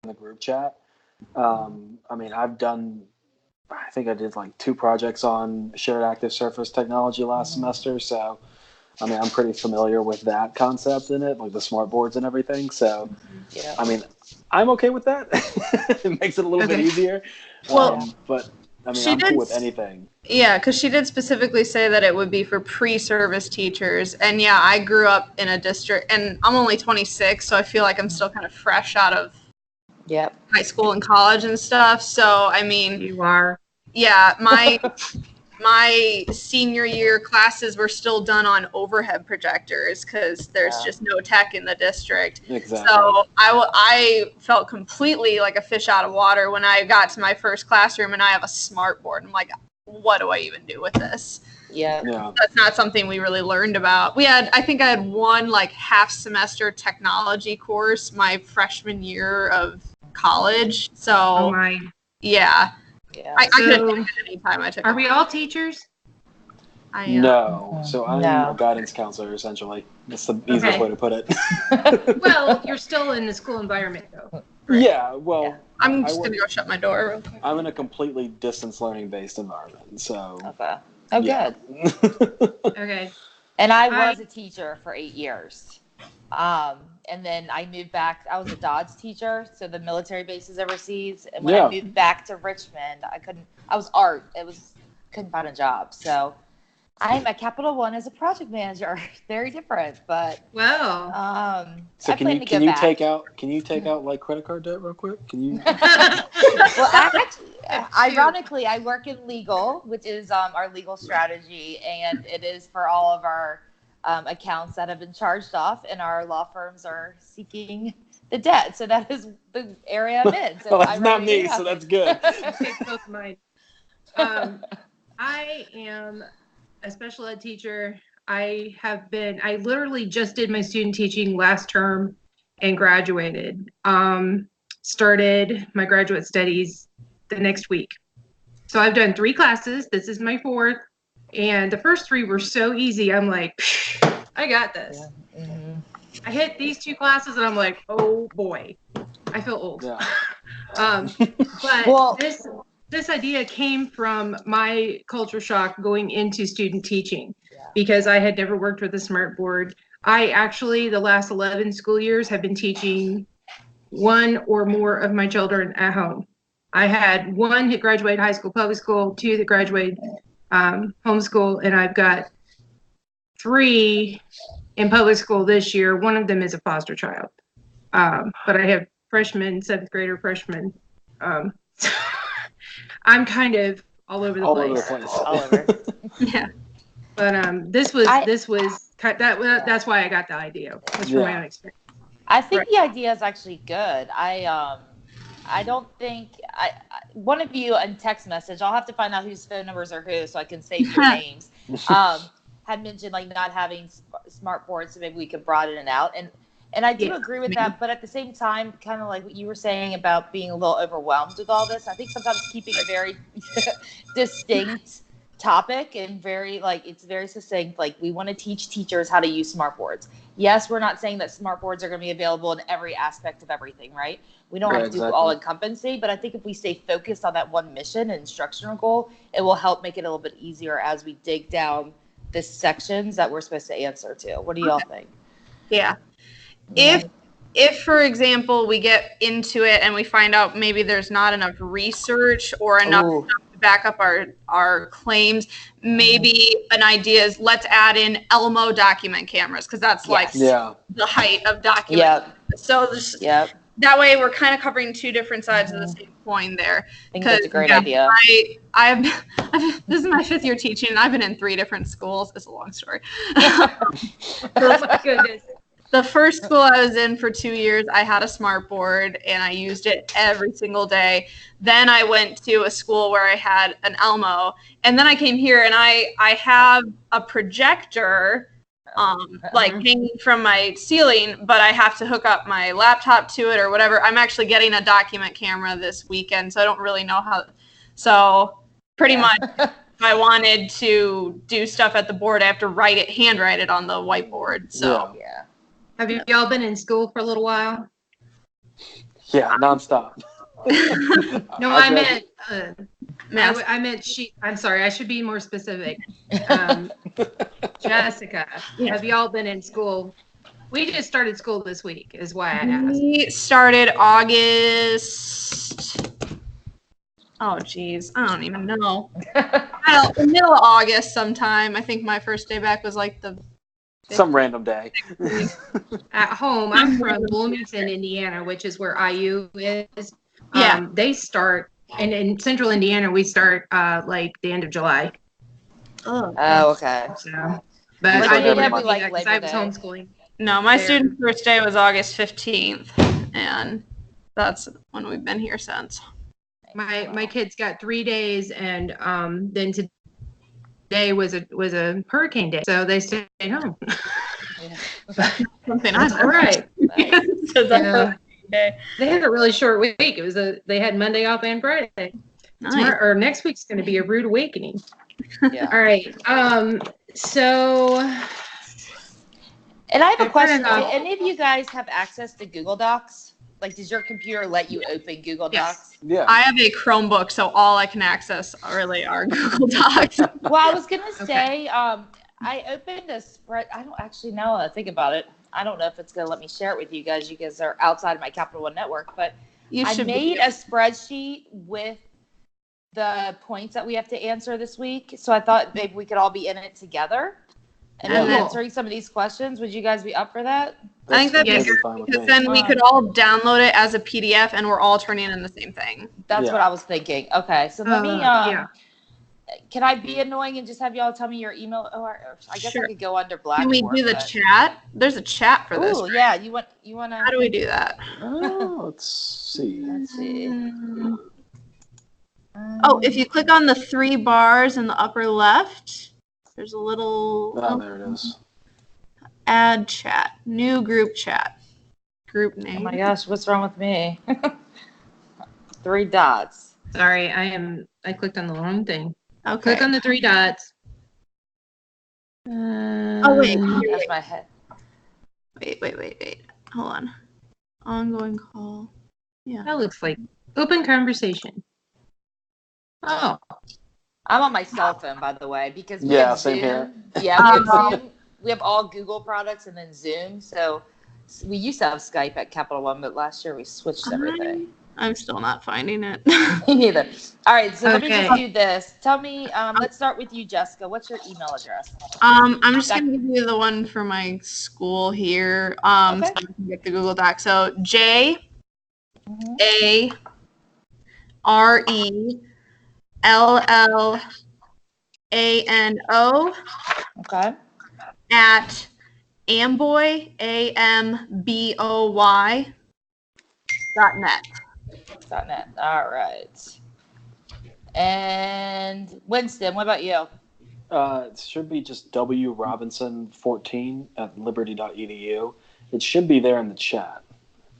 in the group chat. I mean, I think I did like 2 projects on shared active surface technology last semester. So, I mean, I'm pretty familiar with that concept in it, like the smart boards and everything. So, Yeah. I mean, I'm okay with that. It makes it a little bit easier. Well, But I mean, she I'm cool did. with anything. Yeah, because she did specifically say that it would be for pre-service teachers. And yeah, I grew up in a district, and I'm only 26, so I feel like I'm still kind of fresh out of Yep. high school and college and stuff. So, I mean, You are. yeah, my senior year classes were still done on overhead projectors because there's Yeah. just no tech in the district. Exactly. So I felt completely like a fish out of water when I got to my first classroom and I have a smart board. I'm like, what do I even do with this? Yeah. Yeah. That's not something we really learned about. I think I had one like half semester technology course my freshman year of college. So Oh my. yeah, Yeah. I could have So, taken it any time I took. are we all teachers? I am. No. So I'm No. a guidance counselor, essentially. That's the easiest way to put it. Well, you're still in the school environment, though. Yeah, well, Yeah. I'm I just work- gonna go shut my door real quick. I'm in a completely distance learning based environment, so Okay. Oh, yeah. good. Okay. And I was a teacher for 8 years. And then I moved back. I was a DODS teacher, so the military bases overseas. And when Yeah. I moved back to Richmond, I was art. Couldn't find a job. So I'm at Capital One as a project manager. Very different, but Well. So I can plan you to go back. take out like credit card debt real quick? Can you? Well, actually, Shoot. ironically, I work in legal, which is our legal strategy, and it is for all of our accounts that have been charged off, and our law firms are seeking the debt. So that is the area I'm in. So Well, that's not ironically, me, so that's good. Okay, both mine. I am a special ed teacher. I literally just did my student teaching last term and graduated. Started my graduate studies the next week. So I've done 3 classes. This is my 4th. And the first 3 were so easy. I'm like, I got this. Yeah. Mm-hmm. I hit these 2 classes and I'm like, oh boy, I feel old. Yeah. But Well- this idea came from my culture shock going into student teaching because I had never worked with a smart board. I actually, the last 11 school years, have been teaching 1 or more of my children at home. I had 1 that graduated high school, public school, 2 that graduated homeschool, and I've got 3 in public school this year. 1 of them is a foster child. But I have freshmen, 7th grader freshmen. I'm kind of all over the All place. over the place. All over. Yeah. But that's why I got the idea. Was from my own experience. I think the idea is actually good. I don't think one of you in text message. I'll have to find out whose phone numbers are who, so I can save your names. Had mentioned like not having smart boards, so maybe we could broaden it out. And I do agree with that, but at the same time, kind of like what you were saying about being a little overwhelmed with all this. I think sometimes keeping a very distinct topic and it's very succinct. Like, we want to teach teachers how to use smart boards. Yes, we're not saying that smart boards are going to be available in every aspect of everything, right? We don't have to do all encompassing, but I think if we stay focused on that one mission and instructional goal, it will help make it a little bit easier as we dig down the sections that we're supposed to answer to. What do y'all think? Yeah. If for example we get into it and we find out maybe there's not enough research or enough stuff to back up our claims, maybe an idea is let's add in Elmo document cameras because that's like the height of document. So that way we're kind of covering 2 different sides of the same coin there. I think that's a great idea. I've this is my 5th year teaching and I've been in 3 different schools. It's a long story. Oh my goodness. The first school I was in for 2 years, I had a smart board and I used it every single day. Then I went to a school where I had an Elmo. And then I came here and I have a projector like hanging from my ceiling, but I have to hook up my laptop to it or whatever. I'm actually getting a document camera this weekend, so I don't really know how. So pretty much if I wanted to do stuff at the board, I have to handwrite it on the whiteboard. So Have you all been in school for a little while? Yeah, nonstop. No, I meant, I meant she, I'm sorry, I should be more specific. Jessica, have y'all been in school? We just started school this week, is why I asked. We started August. Oh, geez. I don't even know. The middle of August sometime. I think my first day back was like the Some random day. At home, I'm from Bloomington, Indiana, which is where IU is. Yeah. They start, and in central Indiana, we start like the end of July. Oh, okay. So, but Like I didn't every have to month. do Like that because Labor I was Day. homeschooling. No, my There. student's first day was August 15th, and that's when we've been here since. My kids got 3 days, and then today was a hurricane day, so they stayed home. Something That's I all right. So that's Yeah. hurricane day. They had a really short week. It was they had Monday off and Friday. Nice. Tomorrow, or next week's going to be a rude awakening. Yeah. All right. So And I have a Fair question. Do enough. any of you guys have access to Google Docs? Like, does your computer let you open Google Yes. Docs? Yeah. I have a Chromebook, so all I can access really are Google Docs. Well, I was gonna say, I opened a spread. I don't actually know. I think about it. I don't know if it's gonna let me share it with you guys. You guys are outside of my Capital One network, but You I should made a spreadsheet with the points that we have to answer this week. So I thought maybe we could all be in it together and Yeah. be answering some of these questions. Would you guys be up for that? I think that'd Yes. be good fine with because me. then we could all download it as a PDF and we're all turning in the same thing. That's Yeah. what I was thinking. Okay, so let me. yeah. Can I be annoying and just have y'all tell me your email? Or I guess Sure. I could go under Can Blackboard. we do the chat? There's a chat for this. Oh yeah, you want to? How do we do that? Let's see. Let's see. Oh, if you click on the 3 bars in the upper left, there's a little Oh, there it is. add chat, new group chat, group Oh name. my gosh, what's wrong with me? 3 dots. Sorry, I clicked on the wrong thing. Okay. Click on the 3 dots. Oh wait, That's my head. wait. Hold on. Ongoing call. Yeah. That looks like open conversation. Oh, I'm on my cell phone, by the way, because we Yeah, have same Zoom. here. Yeah, we have Zoom. We have all Google products and then Zoom. So we used to have Skype at Capital One, but last year we switched everything. I'm still not finding it. Me neither. All right, so let me Okay. just do this. Tell me, let's start with you, Jessica. What's your email address? I'm just gonna give you the one for my school here. Okay. So I can get the Google Doc. So JARELLANO Okay. at Amboy AMBOY.net. .net. All right. And Winston, what about you? It should be just wrobinson14 at liberty.edu. It should be there in the chat,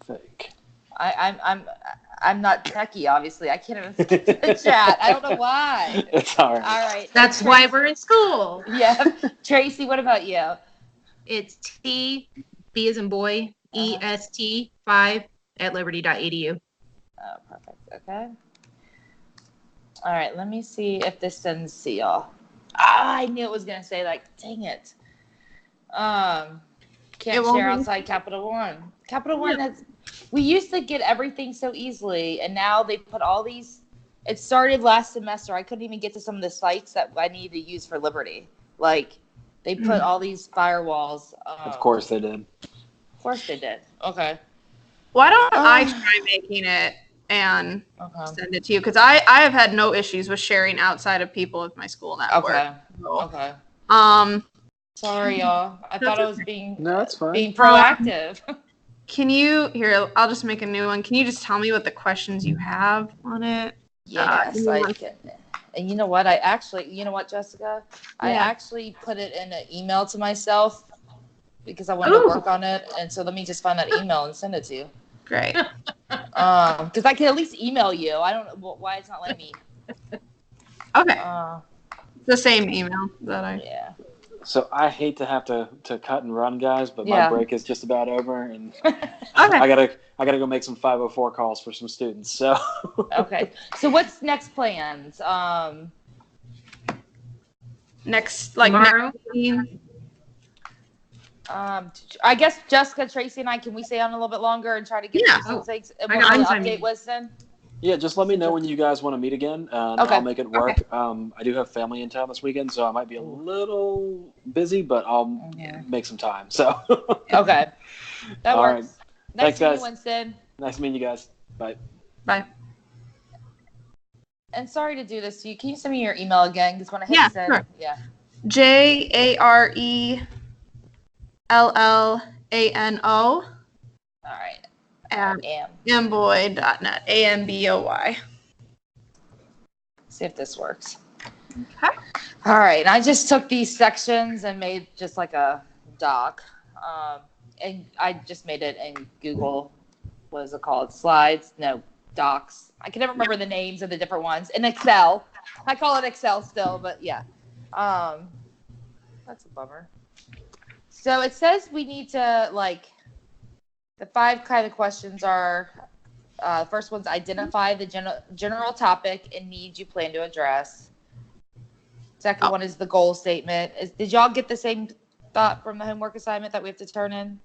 I think. I'm not techie, obviously. I can't even skip to the chat. I don't know why. It's all right. All right. that's why we're in school. Yeah. Tracy, what about you? It's T, B as in boy, EST 5 at liberty.edu. Oh, perfect. Okay. All right. Let me see if this sends to y'all. Ah, I knew it was gonna say like, dang it. Can't won't share be. outside Capital One. Capital One has. We used to get everything so easily, and now they put all these. It started last semester. I couldn't even get to some of the sites that I needed to use for Liberty. Like, they put all these firewalls. Of course they did. Of course they did. Okay. Why don't I try making it and Okay. send it to you? Because I have had no issues with sharing outside of people with my school network. Okay. So, Okay. um, Sorry, y'all. I thought I was being No, it's fine. being proactive. can you here? I'll just make a new one. Can you just tell me what the questions you have on it? Yes, give me I one can. And you know what? You know what, Jessica? I Yeah. actually put it in an email to myself because I wanted to work on it. And so let me just find that email and send it to you. Great. Because I can at least email you. I don't know why it's not letting me. Okay. The same email that I. Yeah. So I hate to have to cut and run, guys, but my Yeah. break is just about over, and Okay. I gotta go make some 504 calls for some students. So Okay. So what's next plans? Next Tomorrow? meeting. I guess Jessica, Tracy, and I, can we stay on a little bit longer and try to get Yeah. through some things? And I we'll got do time. update Wisdom. yeah, just let me know when you guys want to meet again, and Okay. I'll make it work. I do have family in town this weekend, so I might be a little busy, but I'll make some time. So Okay. That All works. Thanks, Nice to meet guys. you, Winston. nice meeting you guys. Bye. Bye. And sorry to do this to you. Can you send me your email again? Because when I hit Yeah, send, sure. yeah. JARELLANO All right. at Am. amboy.net. AMBOY. See if this works. Okay. All right. And I just took these sections and made just like a doc. And I just made it in Google. What is it called? Slides? No, docs. I can never remember the names of the different ones. In Excel. I call it Excel still, but yeah. That's a bummer. So it says we need to, like, the 5 kind of questions are, first one's identify the general topic and needs you plan to address. Second one is the goal statement. Did y'all get the same thought from the homework assignment that we have to turn in?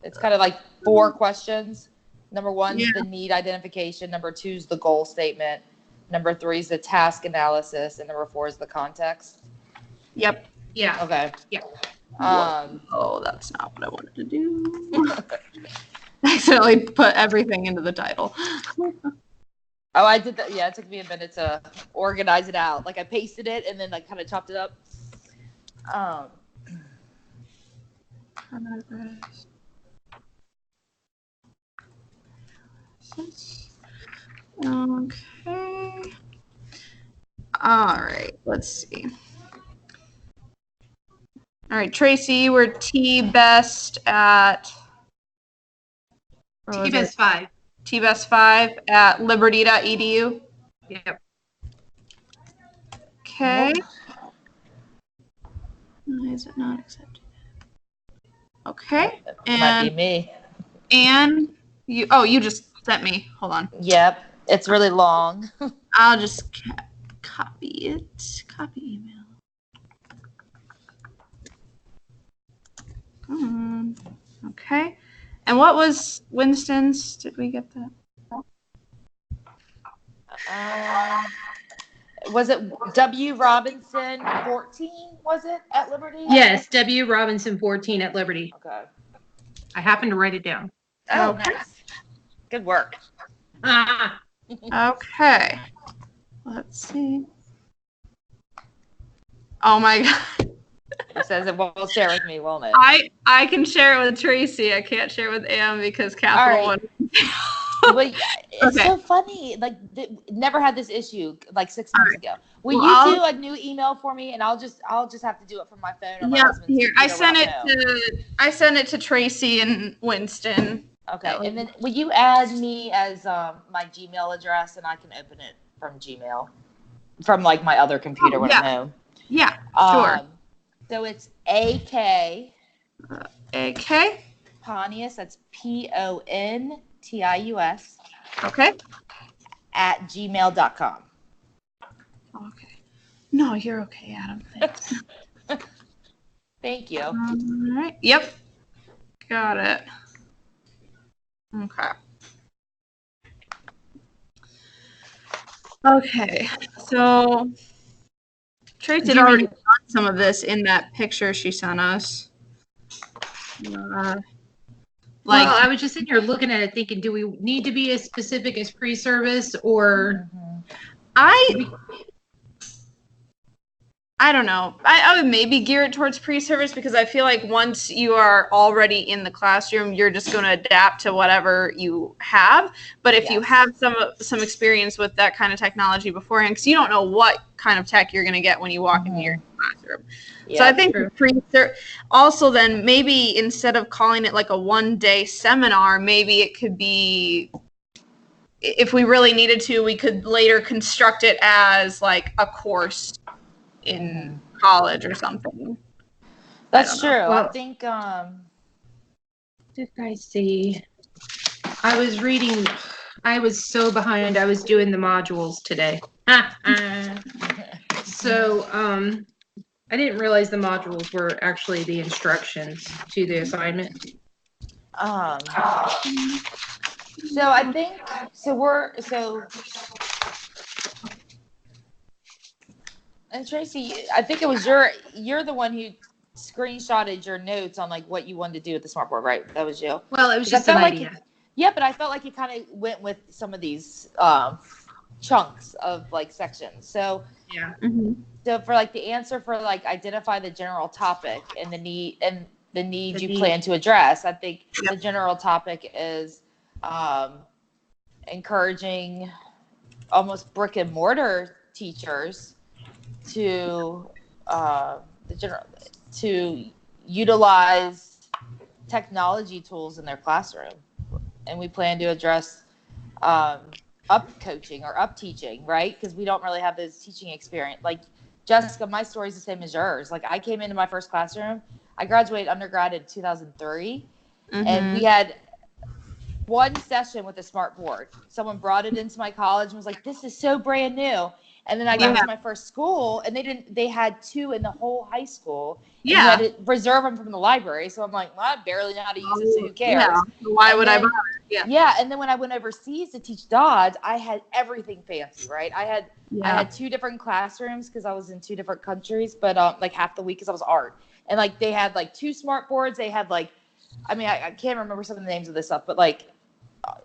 It's kind of like 4 questions. Number 1 is the need identification. Number 2 is the goal statement. Number 3 is the task analysis. And number 4 is the context. Yep. Yeah. Okay. Yeah. Oh, that's not what I wanted to do. I accidentally put everything into the title. Oh, I did that. Yeah, it took me a minute to organize it out. Like I pasted it and then I kind of chopped it up. Okay. All right, let's see. All right, Tracy, you were T-Best at... TBS 5. T-Best 5 at liberty.edu. Yep. Okay. Why is it not accepted? Okay. It might be me. And you just sent me. Hold on. Yep. It's really long. I'll just copy it. Copy email. Come on. Okay. And what was Winston's? Did we get that? Was it W. Robinson 14? Was it at Liberty? Yes, W. Robinson 14 at Liberty. Okay. I happened to write it down. Oh, Okay. nice. Good work. Ah, Okay. Let's see. Oh my God. It says it won't share with me, won't it? I can share it with Tracy. I can't share it with Am because Capital All right. One. But it's Okay. so funny. Like, never had this issue like 6 months ago. Will Well, you do a new email for me, and I'll just have to do it from my phone or my Yeah, husband's here. computer I sent it to Tracy and Winston. Okay, and then will you add me as my Gmail address, and I can open it from Gmail, from like my other computer when I'm home. Yeah, sure. So it's AK Okay. Pontius. That's PONTIUS Okay. at gmail.com. Okay. No, you're okay, Adam. Thanks. Thank you. All right. Yep. Got it. Okay. Okay. So Tracy had already done some of this in that picture she sent us. well, I was just sitting here looking at it thinking, do we need to be as specific as pre-service or? I don't know. I would maybe gear it towards pre-service because I feel like once you are already in the classroom, you're just going to adapt to whatever you have. But if you have some experience with that kind of technology beforehand, because you don't know what kind of tech you're going to get when you walk into your classroom. Yeah, so I think also then maybe instead of calling it like a one-day seminar, maybe it could be, if we really needed to, we could later construct it as like a course in college or something. That's don't true. know. Well- I think Did I see? I was reading. I was so behind. I was doing the modules today. So, I didn't realize the modules were actually the instructions to the assignment. so I think and Tracy, I think it was you're the one who screenshotted your notes on like what you wanted to do with the smartboard, right? That was you. Well, it was 'Cause I just an felt like idea. Yeah, but I felt like it kind of went with some of these chunks of like sections. So Yeah. so for like the answer for like identify the general topic and the need The you need. plan to address, I think Yep. the general topic is encouraging almost brick and mortar teachers to to utilize technology tools in their classroom, and we plan to address up coaching or up teaching, right? Because we don't really have those teaching experience. Like Jessica, my story is the same as yours. Like I came into my first classroom. I graduated undergrad in 2003, and we had one session with a smart board. Someone brought it into my college and was like, "This is so brand new." And then I got to my first school, and they had two in the whole high school. And you had to reserve them from the library. So I'm like, well, I barely know how to use it, so who cares? Yeah. Why And would then- I bother? Yeah. Yeah, and then when I went overseas to teach Dodge, I had everything fancy, right? I had two different classrooms because I was in two different countries, but like half the week because I was art. And like they had like two smart boards. They had like, I mean, I can't remember some of the names of this stuff, but like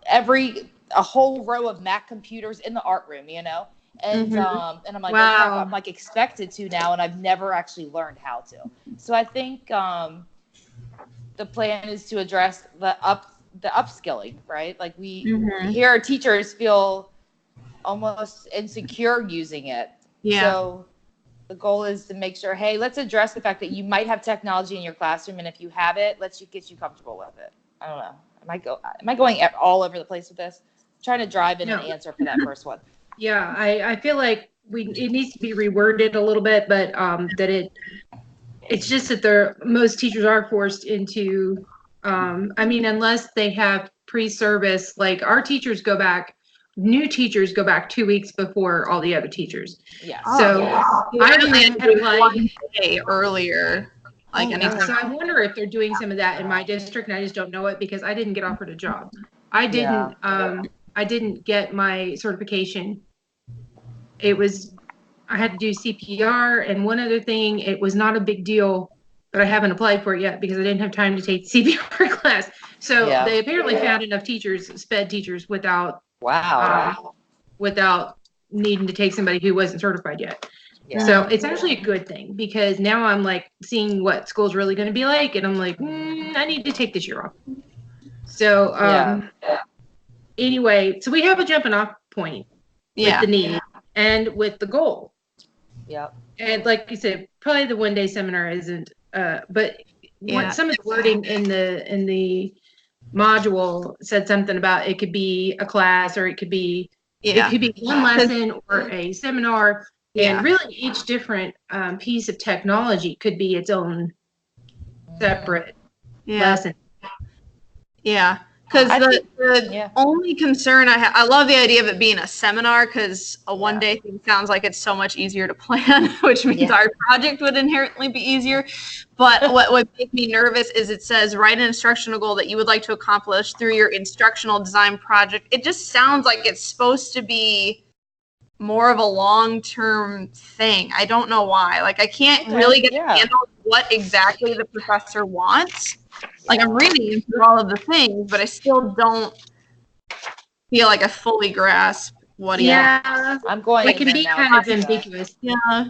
a whole row of Mac computers in the art room, you know? And and I'm like, Wow. oh, crap, I'm like expected to now, and I've never actually learned how to. So I think the plan is to address the upskilling, right? Like we here, our teachers feel almost insecure using it. Yeah. So the goal is to make sure, hey, let's address the fact that you might have technology in your classroom, and if you have it, let's get you comfortable with it. I don't know. Am I going all over the place with this? I'm trying to drive in an answer for that first one. Yeah, I feel like it needs to be reworded a little bit, but that it's just that most teachers are forced into I mean, unless they have pre-service, like our teachers new teachers go back 2 weeks before all the other teachers. Yeah. So I only had had applied. one day earlier. Like Oh, anything. So I wonder if they're doing some of that in my district, and I just don't know it because I didn't get offered a job. I didn't get my certification. I had to do CPR and one other thing. It was not a big deal, but I haven't applied for it yet because I didn't have time to take the CPR class. So they apparently found enough sped teachers without needing to take somebody who wasn't certified yet. Yeah. So it's actually a good thing because now I'm like seeing what school's really going to be like, and I'm like, I need to take this year off. So anyway, so we have a jumping off point with the need and with the goal. Yep. And like you said, probably the 1 day seminar isn't, but some of the wording in the module said something about it could be a class or it could be one lesson or a seminar. And really each different piece of technology could be its own separate lesson. Yeah. Because the only concern I love the idea of it being a seminar because a 1 day thing sounds like it's so much easier to plan, which means our project would inherently be easier. But what would make me nervous is it says write an instructional goal that you would like to accomplish through your instructional design project. It just sounds like it's supposed to be more of a long-term thing. I don't know why. Like I can't really get a handle on what exactly the professor wants. Like I'm reading through all of the things, but I still don't feel like I fully grasp what he wants. I'm going. It can be kind of ambiguous. Yeah.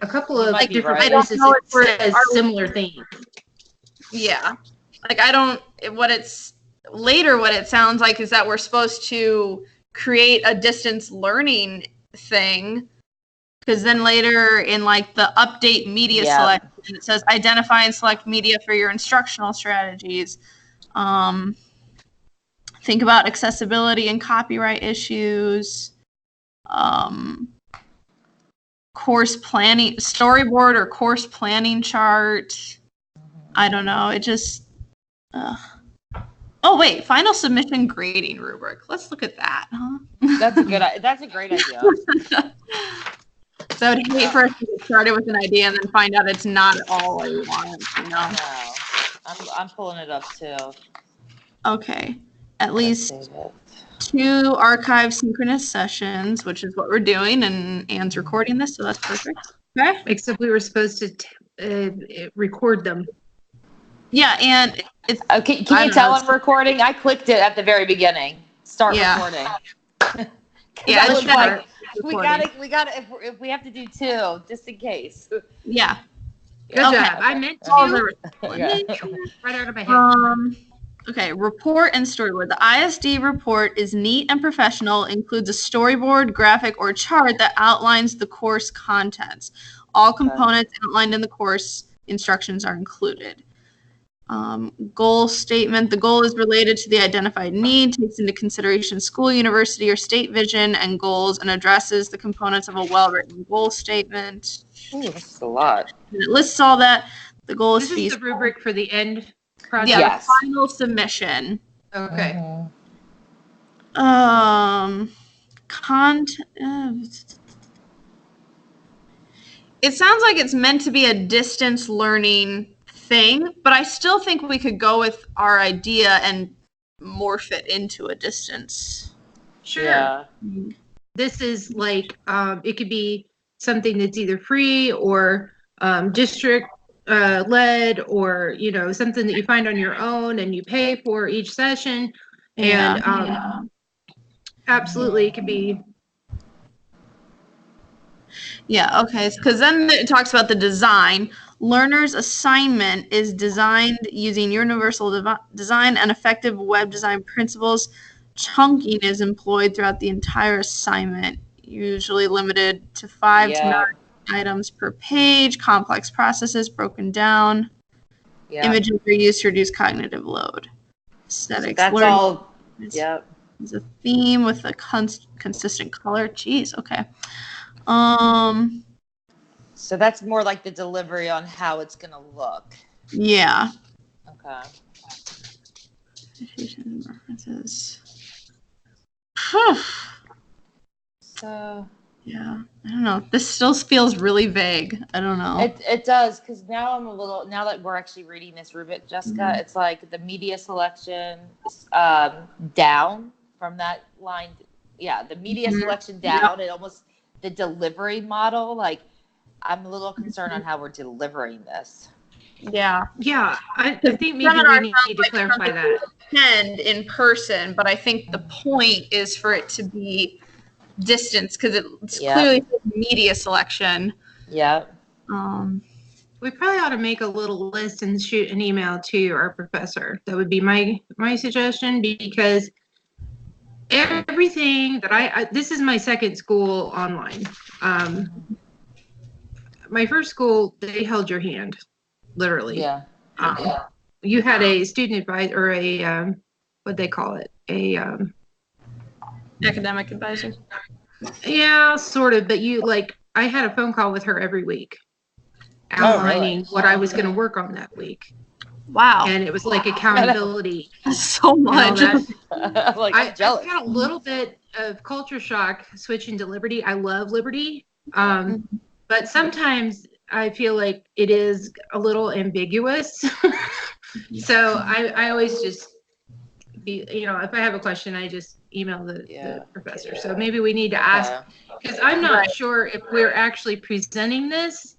A couple of different right. places it says similar things. Yeah. Like what it sounds like is that we're supposed to create a distance learning thing. Because then later in like the update media selection, it says identify and select media for your instructional strategies. Think about accessibility and copyright issues. course planning, storyboard or course planning chart. I don't know. It just, oh wait, final submission grading rubric. Let's look at that, huh? That's a great idea. So I would hate for us to get started with an idea and then find out it's not at all what we want, you know? No, I'm pulling it up too. Okay. At Let's least save it. 2 archive synchronous sessions, which is what we're doing, and Anne's recording this, so that's perfect. Okay. Except we were supposed to record them. Yeah, and it's Okay, can you tell I'm recording? I clicked it at the very beginning. Start recording. yeah, I was it's like, recording. we gotta. If we have to do 2, just in case. Yeah. Good Okay. job. I meant All to. the Right out of my head. Okay, report and storyboard. The ISD report is neat and professional, includes a storyboard, graphic, or chart that outlines the course contents. All components outlined in the course instructions are included. Goal statement. The goal is related to the identified need, takes into consideration school, university, or state vision and goals, and addresses the components of a well-written goal statement. Ooh, this is a lot. And it lists all that. The goal is This is the rubric for the end project. Yeah, Yes. the final submission. Okay. It sounds like it's meant to be a distance learning thing, but I still think we could go with our idea and morph it into a distance. Sure. Yeah. This is like, it could be something that's either free or district led, or, you know, something that you find on your own and you pay for each session. And absolutely, it could be. Yeah, okay, because then it talks about the design. Learner's assignment is designed using universal design and effective web design principles. Chunking is employed throughout the entire assignment, usually limited to 5 to 9 items per page. Complex processes broken down. Yeah. Images are used to reduce cognitive load. Aesthetics. That's learning all. Yep. is a theme with a consistent color. Jeez, okay. So that's more like the delivery on how it's gonna look. Yeah. Okay. References. So Yeah, I don't know. This still feels really vague. I don't know. it does, because now now that we're actually reading this rubric, Jessica, it's like the media selection down from that line. Yeah, the media selection down, and almost the delivery model. Like, I'm a little concerned on how we're delivering this. Yeah. Yeah, I think maybe we need to clarify that. Attend in person, but I think the point is for it to be distance, because it's clearly media selection. Yeah. We probably ought to make a little list and shoot an email to our professor. That would be my suggestion, because everything that I this is my second school online. My first school, they held your hand, literally. Yeah. You had a student advisor, or a what'd they call it? A Academic advisor. yeah, sort of. But I had a phone call with her every week, outlining what I was going to work on that week. Wow. And it was like accountability. So much. Like, I'm jealous. I had a little bit of culture shock switching to Liberty. I love Liberty. But sometimes I feel like it is a little ambiguous. So I always just if I have a question, I just email the professor. So maybe we need to ask, because I'm not sure if we're actually presenting this.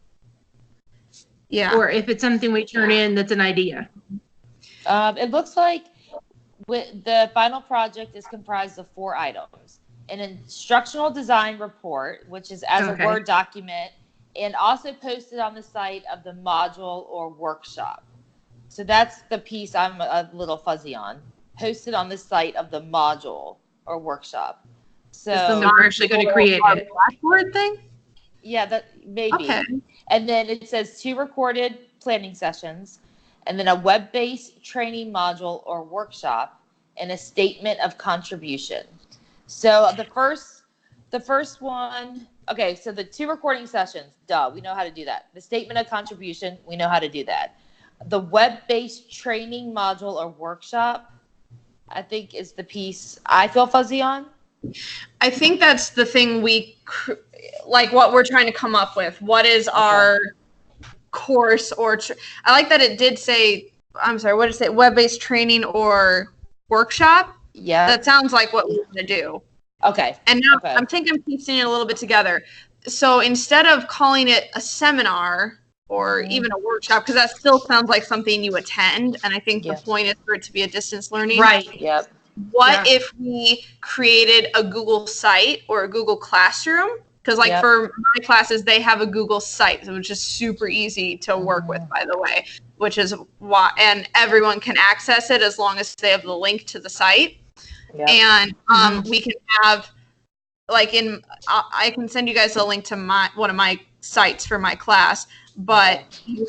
Yeah. Or if it's something we turn in that's an idea. It looks like the final project is comprised of 4 items: an instructional design report, which is as a Word document, and also posted on the site of the module or workshop. So that's the piece I'm a little fuzzy on. Posted on the site of the module or workshop. So we're actually going to create it. Blackboard thing? Yeah, that maybe. Okay. And then it says 2 recorded planning sessions, and then a web-based training module or workshop, and a statement of contribution. So the first one okay, so the 2 recording sessions, duh, we know how to do that. The statement of contribution, we know how to do that. The web-based training module or workshop, I think is the piece I feel fuzzy on. I think that's the thing like what we're trying to come up with. What is our course I like that it did say, I'm sorry, what did it say? Web-based training or workshop? Yeah. That sounds like what we want to do. Okay. And now I'm piecing it a little bit together. So instead of calling it a seminar or even a workshop, because that still sounds like something you attend, and I think the point is for it to be a distance learning. Right. Yep. What if we created a Google site or a Google Classroom? Because for my classes, they have a Google site, which is super easy to work with, by the way, which is why, and everyone can access it as long as they have the link to the site. Yep. And we can have, like, I can send you guys a link to one of my sites for my class, but you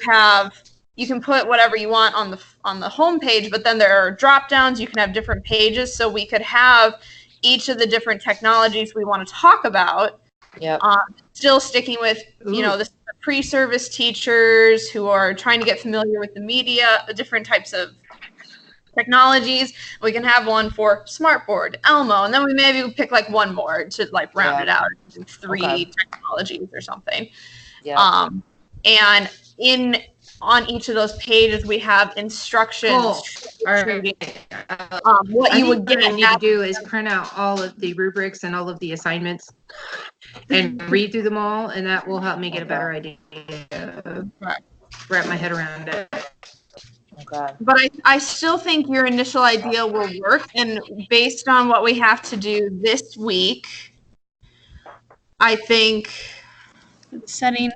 can put whatever you want on the home page, but then there are drop downs. You can have different pages, so we could have each of the different technologies we want to talk about. Yep. Still sticking with the pre-service teachers who are trying to get familiar with the media, the different types of technologies. We can have one for Smartboard, Elmo, and then we maybe pick like one more to like round it out into 3 technologies or something. Yeah. And on each of those pages, we have instructions. Cool. All right. What you would get need to do is print out all of the rubrics and all of the assignments and read through them all, and that will help me get a better idea. Wrap my head around it. Okay. But I still think your initial idea will work, and based on what we have to do this week, I think setting,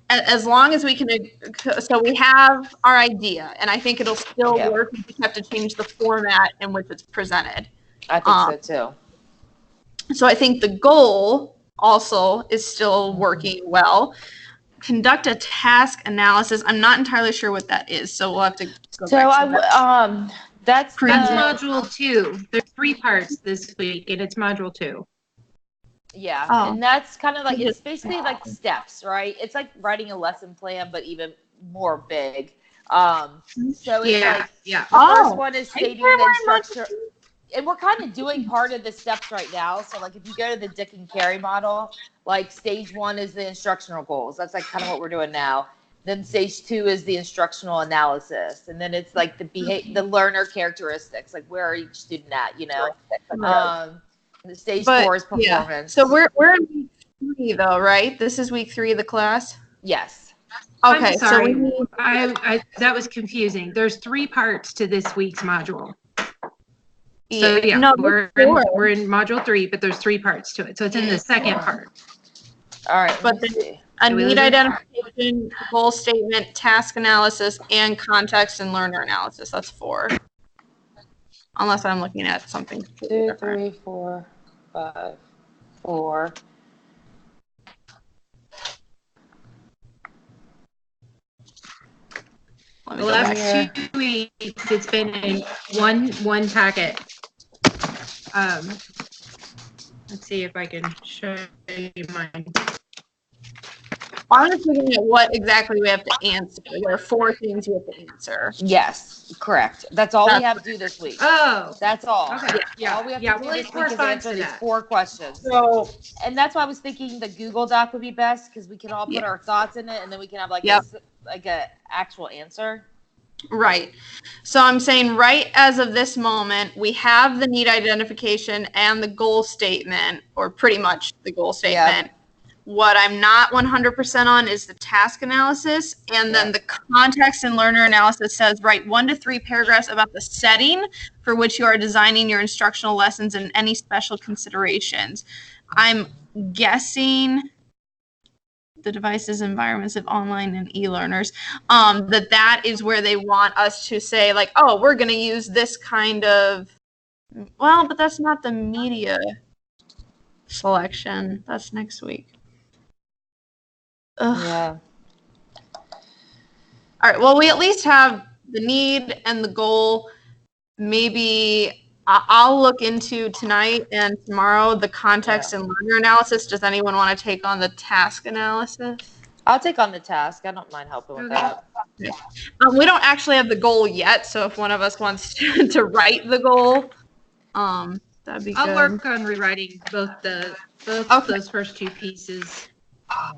as long as we can, so we have our idea, and I think it'll still work. We just have to change the format in which it's presented. I think so too. So I think the goal also is still working well. Conduct a task analysis. I'm not entirely sure what that is, so we'll have to go back to that. That's module 2. There's 3 parts this week, and it's module 2. Yeah, and that's kind of like, it's basically like steps, right? It's like writing a lesson plan, but even more big. So it's like the first one is stating the instructor. And we're kind of doing part of the steps right now. So like if you go to the Dick and Carey model, like stage 1 is the instructional goals. That's like kind of what we're doing now. Then stage 2 is the instructional analysis. And then it's like the learner characteristics, like where are each student at, the stage 4 is performance. Yeah. So we're in week 3 though, right? This is week 3 of the class? Yes. Okay. I'm sorry. So I that was confusing. There's 3 parts to this week's module. So we're in module 3, but there's 3 parts to it. So it's in the second part. All right. But a need identification, goal statement, task analysis, and context and learner analysis. That's 4. Unless I'm looking at something. 2, 3, 4, 5, 4. The last 2 weeks, it's been in one packet. Let's see if I can show you mine. I'm just looking at what exactly we have to answer. There are 4 things you have to answer. Yes, correct. That's all we have to do this week. Oh. That's all. Okay. All we have to do this week is answer these 4 questions. So, and that's why I was thinking the Google Doc would be best, because we can all put our thoughts in it, and then we can have like a actual answer. Right. So I'm saying right as of this moment, we have the need identification and the goal statement, or pretty much the goal statement. What I'm not 100% on is the task analysis, and then the context and learner analysis says write 1 to 3 paragraphs about the setting for which you are designing your instructional lessons and any special considerations. I'm guessing the devices, environments of online and e-learners, that is where they want us to say like, oh, we're going to use this kind of, well, but that's not the media selection. That's next week. Ugh. Yeah. All right. Well, we at least have the need and the goal. Maybe I'll look into tonight and tomorrow the context and learner analysis. Does anyone want to take on the task analysis? I'll take on the task. I don't mind helping with that. We don't actually have the goal yet, so if one of us wants to write the goal, that'd be good. I'll work on rewriting both those first two pieces.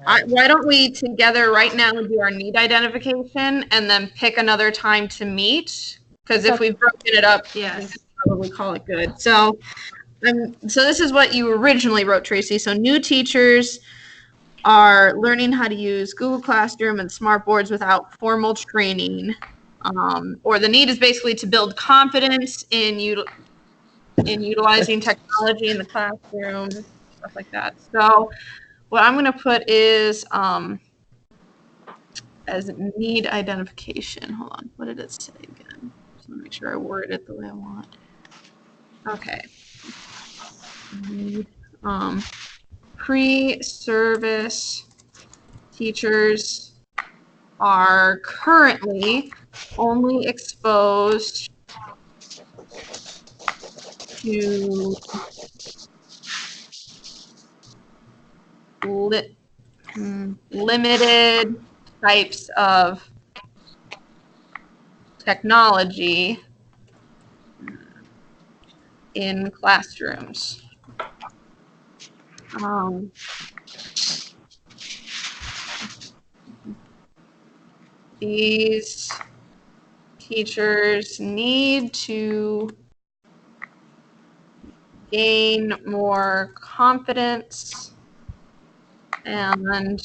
Why don't we together right now do our need identification and then pick another time to meet? Because if we've broken it up, we can probably call it good. So this is what you originally wrote, Tracy. So new teachers are learning how to use Google Classroom and smart boards without formal training. Or the need is basically to build confidence in utilizing technology in the classroom, stuff like that. So what I'm going to put is as need identification. Hold on. What did it say again? Just want to make sure I word it the way I want. Okay. Pre-service teachers are currently only exposed to limited types of technology in classrooms. These teachers need to gain more confidence and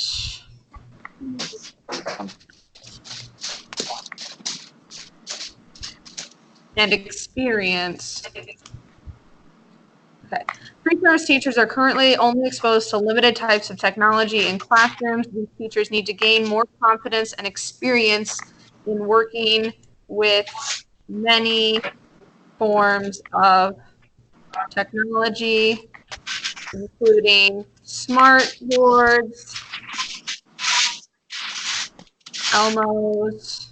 experience. Okay. Pre-service teachers are currently only exposed to limited types of technology in classrooms. These teachers need to gain more confidence and experience in working with many forms of technology, including smart boards, Elmos,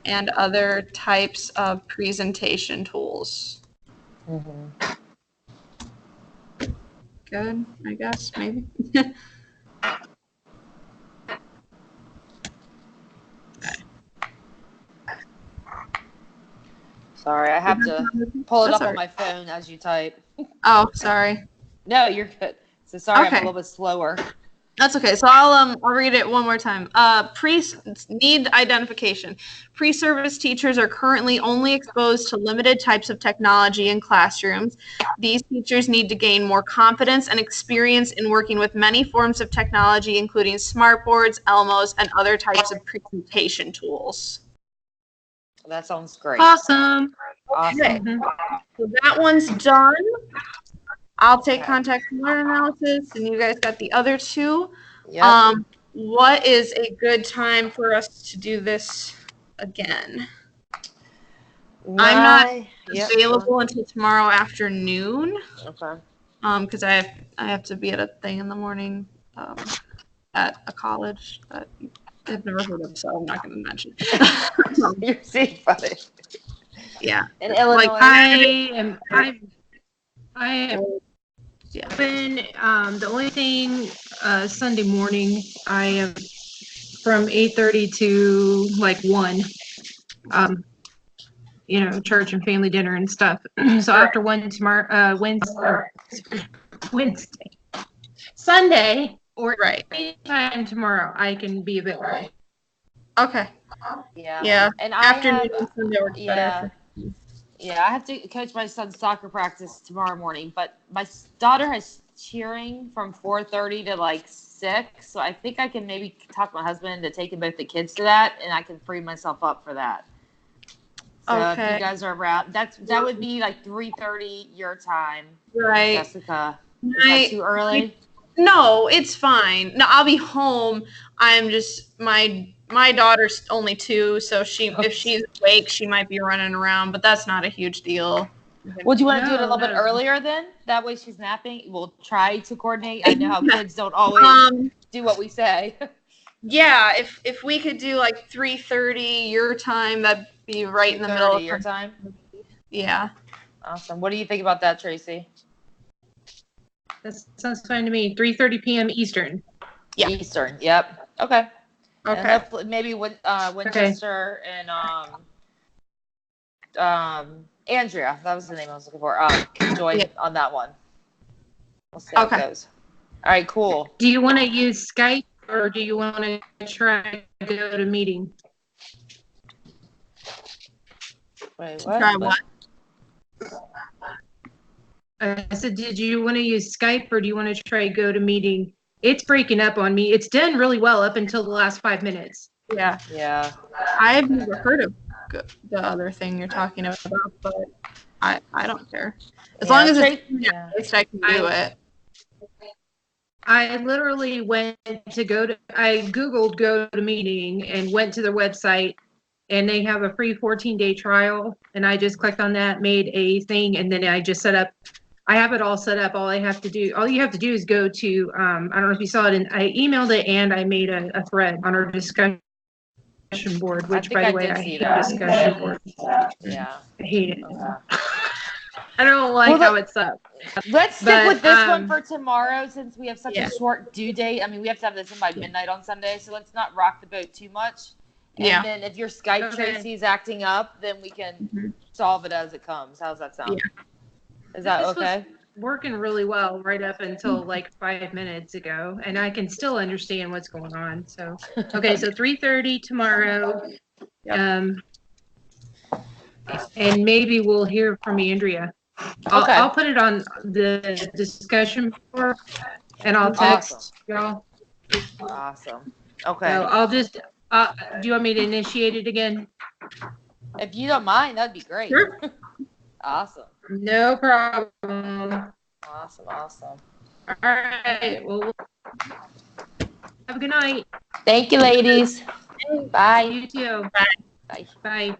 and other types of presentation tools. Mm-hmm. Good, I guess, maybe. Sorry, I have to pull it That's up on all my phone as you type. Oh, sorry. No, you're good. So sorry, Okay. I'm a little bit slower. That's okay. So I'll read it one more time. Need identification. Pre-service teachers are currently only exposed to limited types of technology in classrooms. These teachers need to gain more confidence and experience in working with many forms of technology, including smart boards, Elmos, and other types of presentation tools. That sounds great. Awesome. Okay. So that one's done. I'll take context and learner analysis, and you guys got the other two. Yep. What is a good time for us to do this again? I'm not available until tomorrow afternoon. Okay. Because I have to be at a thing in the morning at a college that I've never heard of, so I'm not going to mention. You're seeing funny. Yeah. In Illinois. Like, I am when the only thing Sunday morning I am from 8:30 to like 1. Church and family dinner and stuff. So after 1 tomorrow, Wednesday, Sunday, or anytime tomorrow, I can be available. Okay. Yeah. And afternoon and Sunday works better. Yeah, I have to coach my son's soccer practice tomorrow morning, but my daughter has cheering from 4:30 to like 6, so I think I can maybe talk my husband into taking both the kids to that, and I can free myself up for that. So if you guys are around, that would be like 3:30 your time, right? Jessica, is that too early? No, it's fine. No, I'll be home. I'm just my daughter's only 2, so if she's awake, she might be running around, but that's not a huge deal. Well, do you want to do it a little bit earlier then? That way she's napping. We'll try to coordinate. I know how kids don't always do what we say. Yeah, if we could do like 3:30 your time, that'd be right in the middle of your time. Yeah. Awesome. What do you think about that, Tracy? That sounds fine to me. 3:30 p.m. Eastern. Yeah. Eastern. Yep. Okay. And Okay. hopefully maybe Winchester and Andrea, that was the name I was looking for. Can join on that one. We'll see how it goes. All right, cool. Do you want to use Skype or do you want to try to go to meeting? Wait, Try what? I said, did you want to use Skype or do you want to try go to meeting? It's breaking up on me. It's done really well up until the last 5 minutes. Yeah. Yeah. I've never heard of the other thing you're talking about, but I don't care. As long as it's at least I can do it. I literally went to I Googled GoToMeeting and went to their website, and they have a free 14-day trial. And I just clicked on that, made a thing, and then I just set up. I have it all set up. All you have to do is go to, I don't know if you saw it, I emailed it and I made a thread on our discussion board, which by the way, I hate discussion board. Yeah. I hate it. Okay. I don't like how it's up. Let's stick with this one for tomorrow since we have such a short due date. I mean, we have to have this in by midnight on Sunday, so let's not rock the boat too much. And then if your Skype Tracy is acting up, then we can solve it as it comes. How's that sound? Yeah. Is that okay? Working really well right up until like 5 minutes ago, and I can still understand what's going on. So, okay, so 3:30 tomorrow. And maybe we'll hear from Andrea. I'll put it on the discussion board, and I'll text y'all. Awesome. Okay. So I'll just. Do you want me to initiate it again? If you don't mind, that'd be great. Sure. Awesome. No problem. Awesome. All right. Well, have a good night. Thank you, ladies. Bye. You too. Bye. Bye.